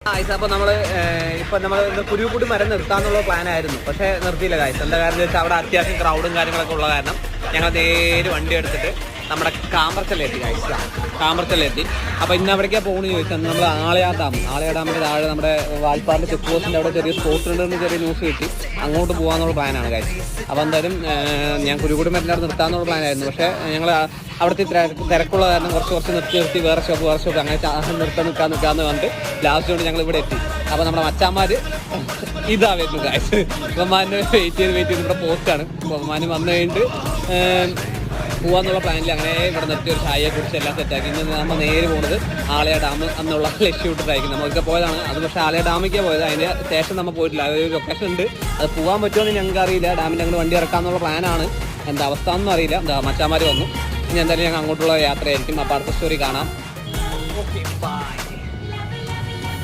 അപ്പോൾ നമ്മൾ കുരുകൂട്ടി മരം നിർത്താന്നുള്ള പ്ലാനായിരുന്നു. പക്ഷേ നിർത്തിയില്ല ഗായ്സ്. എന്താ കാരണം വെച്ചാൽ അവിടെ അത്യാവശ്യം ക്രൗഡും കാര്യങ്ങളൊക്കെ ഉള്ള കാരണം ഞങ്ങൾ നേരെ വണ്ടി എടുത്തിട്ട് നമ്മുടെ കാമ്പർച്ചലെത്തി ഗായ്സ്. കാമ്പർച്ചലെത്തി. അപ്പോൾ ഇന്ന് എവിടേക്കാണ് പോകുന്നത് ചോദിച്ചാൽ നമ്മൾ ആളയാർ ഡാമിൻ്റെ താഴെ നമ്മുടെ വാൽപ്പാറിൻ്റെ ചെക്ക് പോസ്റ്റിൻ്റെ അവിടെ ചെറിയ സ്പോട്ട് ഉണ്ടെന്ന് ചെറിയ ന്യൂസ് കിട്ടി. അങ്ങോട്ട് പോകാന്നുള്ള പ്ലാനാണ് ഗായ്സ്. അപ്പോൾ എന്തായാലും ഞാൻ കുരുകൂടി മരത്തിൻ്റെ അവിടെ നിർത്താന്നുള്ള പ്ലാനായിരുന്നു. പക്ഷേ ഞങ്ങൾ അവിടുത്തെ തിരക്കുള്ള കാരണം കുറച്ച് നിർത്തി വേറെ ഷോപ്പ് അങ്ങനെ നിൽക്കാമെന്ന് പറഞ്ഞിട്ട് ലാസ്റ്റ് കൊണ്ട് ഞങ്ങൾ ഇവിടെ എത്തി. അപ്പോൾ നമ്മുടെ മച്ചാന്മാർ ഇതാ വരുന്നു ഗായ്സ്. ബഹുമാനെ വെയിറ്റ് ചെയ്ത് ഇവിടെ പോസ്റ്റാണ്. ബഹുമാനം വന്നു കഴിഞ്ഞിട്ട് പോകാന്നുള്ള പ്ലാനിൽ അങ്ങനെ ഇവിടെ നിർത്തി ഒരു ചായയെ കുറിച്ച് എല്ലാം സെറ്റാക്കി. ഇന്ന് നമ്മൾ നേരെ പോകുന്നത് ആളയാർ ഡാം എന്നുള്ള ലക്ഷ്യം ഇട്ടിട്ടായിരിക്കും. നമ്മളൊക്കെ പോയതാണ് അത്. പക്ഷേ ആളയാർ ഡാമിലേക്ക് പോയത്. അതിന് ശേഷം നമ്മൾ പോയിട്ടില്ല. അതൊരു ലൊക്കേഷൻ ഉണ്ട്. അത് പോകാൻ പറ്റുമെന്ന് ഞങ്ങൾക്ക് അറിയില്ല. ഡാമിൻ്റെ അങ്ങോട്ട് വണ്ടി ഇറക്കാമെന്നുള്ള പ്ലാനാണ്. എന്താ അവസ്ഥ ഒന്നും അറിയില്ല. എന്താ മച്ചാന്മാർ വന്നു. ഇനി എന്തായാലും ഞങ്ങൾ അങ്ങോട്ടുള്ള യാത്രയായിരിക്കും. അപ്പോൾ അടുത്ത സ്റ്റോറി കാണാം. Okay, by.